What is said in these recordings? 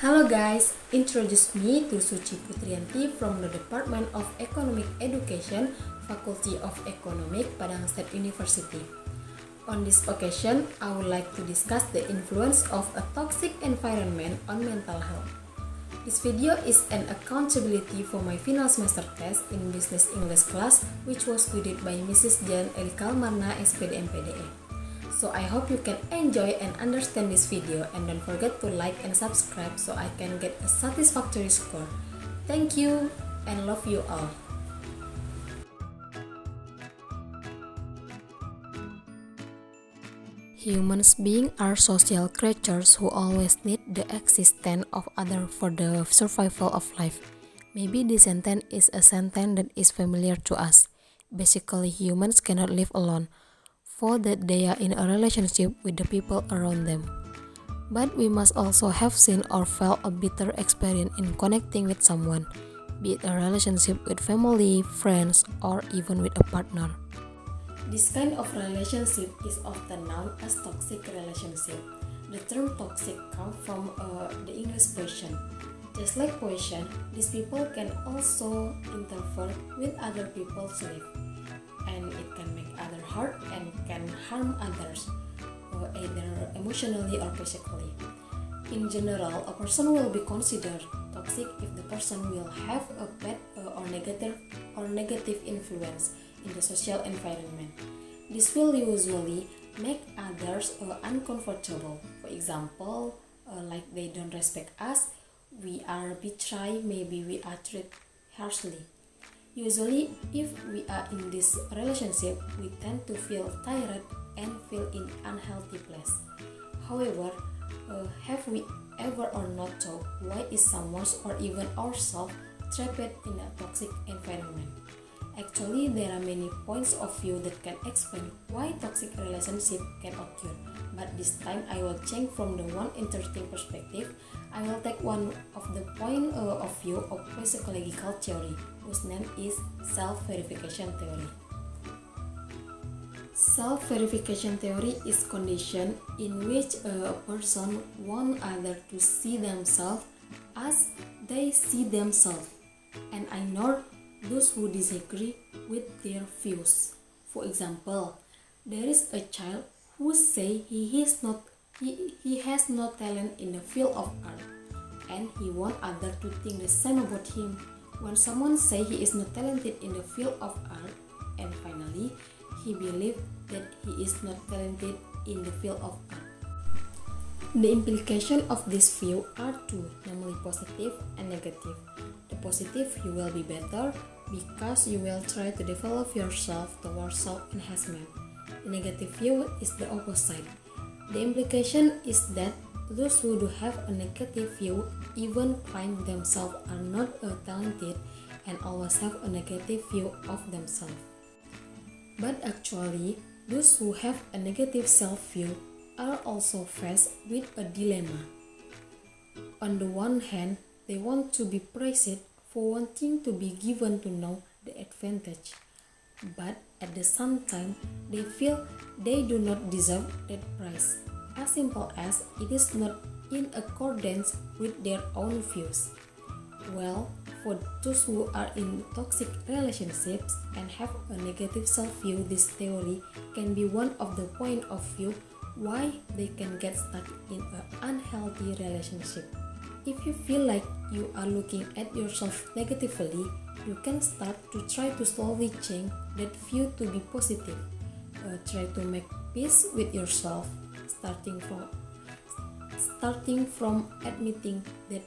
Hello guys, introduce me to Suci Putri Yanti from the Department of Economic Education, Faculty of Economic, Padang State University. On this occasion, I would like to discuss the influence of a toxic environment on mental health. This video is an accountability for my final semester test in Business English class, which was graded by Mrs. Jan Elikal, Marina, S.Pd, M.Pd.E. So I hope you can enjoy and understand this video, and don't forget to like and subscribe so I can get a satisfactory score. Thank you and love you all. Humans being are social creatures who always need the existence of others for the survival of life. Maybe this sentence is a sentence that is familiar to us. Basically, humans cannot live alone, for that they are in a relationship with the people around them. But we must also have seen or felt a bitter experience in connecting with someone, be it a relationship with family, friends, or even with a partner. This kind of relationship is often known as toxic relationship. The term toxic comes from the English version. Just like poison, these people can also interfere with other people's life, and it can make others hurt and can harm others, either emotionally or physically. In general, a person will be considered toxic if the person will have a bad or negative influence in the social environment. This will usually make others uncomfortable. For example, like they don't respect us, we are betrayed, maybe we are treated harshly. Usually, if we are in this relationship, we tend to feel tired and feel in unhealthy place. However, have we ever or not thought why is someone or even ourselves trapped in a toxic environment? Actually, there are many points of view that can explain why toxic relationship can occur. But this time, I will change from the one interesting perspective. I will take one of the point of view of psychological theory, whose name is self-verification theory. Self-verification theory is condition in which a person wants others to see themselves as they see themselves, and ignore those who disagree with their views. For example, there is a child who say he has no talent in the field of art, and he wants others to think the same about him. When someone say he is not talented in the field of art, and finally he believes that he is not talented in the field of art. The implication of this view are two, namely positive and negative. The positive, you will be better because you will try to develop yourself towards self-enhancement. The negative view is the opposite. The implication is that those who do have a negative view even claim themselves are not talented and always have a negative view of themselves. But actually, those who have a negative self-view are also faced with a dilemma. On the one hand, they want to be praised for wanting to be given to know the advantage, but at the same time, they feel they do not deserve that praise, as simple as it is not in accordance with their own views. Well, for those who are in toxic relationships and have a negative self-view, this theory can be one of the point of view why they can get stuck in an unhealthy relationship. If you feel like you are looking at yourself negatively, you can start to try to slowly change that view to be positive. Try to make peace with yourself, starting from admitting that,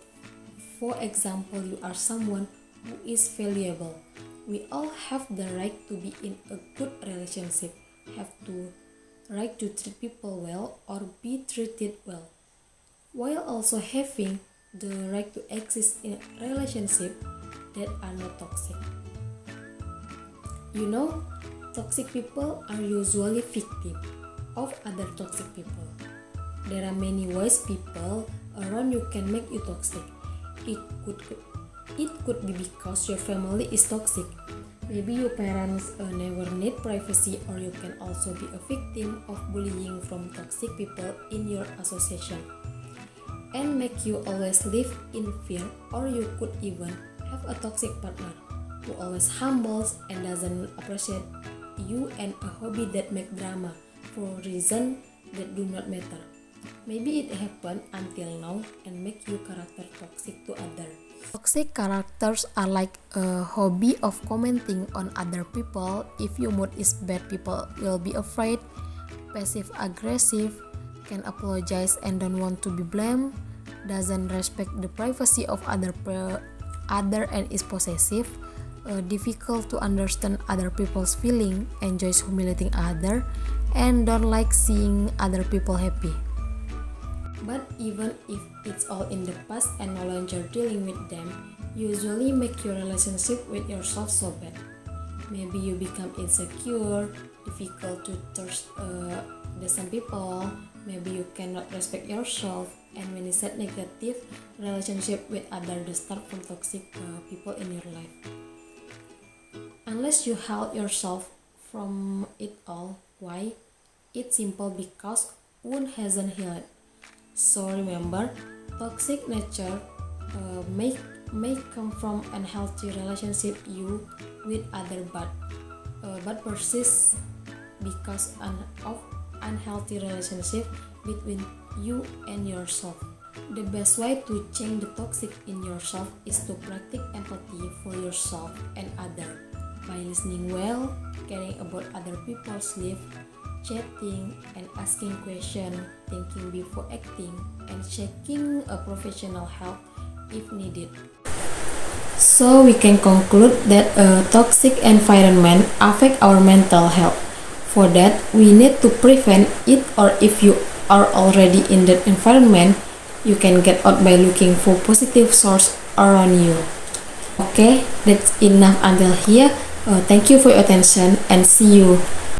for example, you are someone who is valuable. We all have the right to be in a good relationship, have the right to treat people well or be treated well, while also having the right to exist in a relationship that are not toxic. You know, toxic people are usually victims of other toxic people. There are many ways people around you can make you toxic. It could be because your family is toxic. Maybe your parents never need privacy, or you can also be a victim of bullying from toxic people in your association. and make you always live in fear, or you could even have a toxic partner who always humbles and doesn't appreciate you, and a hobby that make drama for reasons that do not matter. Maybe it happened until now and make you character toxic to others. Toxic characters are like a hobby of commenting on other people. If your mood is bad, people will be afraid, passive aggressive, can apologize and don't want to be blamed, doesn't respect the privacy of other and is possessive, difficult to understand other people's feeling, enjoys humiliating other, and don't like seeing other people happy. But even if it's all in the past and no longer dealing with them, usually make your relationship with yourself so bad. Maybe you become insecure, difficult to trust some people, maybe you cannot respect yourself, and when you set negative relationship with others start from toxic people in your life. Unless you help yourself from it all, why? It's simple because wound hasn't healed. So remember, toxic nature may come from unhealthy relationship you with other, but persists because of unhealthy relationship between you and yourself. The best way to change the toxic in yourself is to practice empathy for yourself and others by listening well, caring about other people's life, chatting and asking questions, thinking before acting, and seeking a professional help if needed. So we can conclude that a toxic environment affects our mental health. For that, we need to prevent it, or if you are already in that environment, you can get out by looking for positive source around you. Okay, that's enough until here. Thank you for your attention and see you.